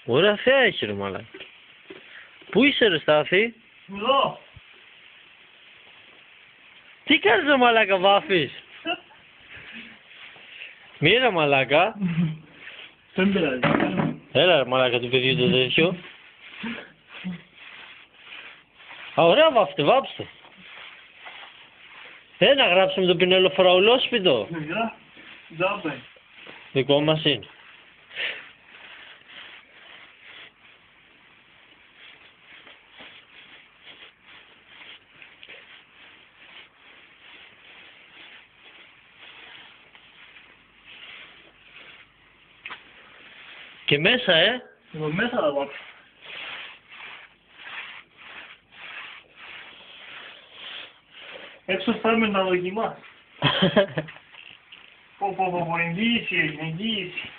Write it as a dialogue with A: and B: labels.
A: Ωραία θέα έχει ρε μαλάκα. Πού είσαι ρε Στάθη?
B: Εδώ.
A: Τι κάνεις ρε μαλάκα, βάφεις? Μη ρε μαλάκα.
B: Δεν πειράζει.
A: Έλα ρε μαλάκα του παιδιού το τέτοιο. Α, ωραία βάφτε, βάψτε. Να γράψουμε το Πινέλο Φραουλόσπιτο.
B: Τζάμπε.
A: Δικό μας είναι. Και μέσα,
B: Εδώ μέσα θα πάω. Έξω φτάνουμε να δοκιμάς. Εγγύηση, εγγύηση.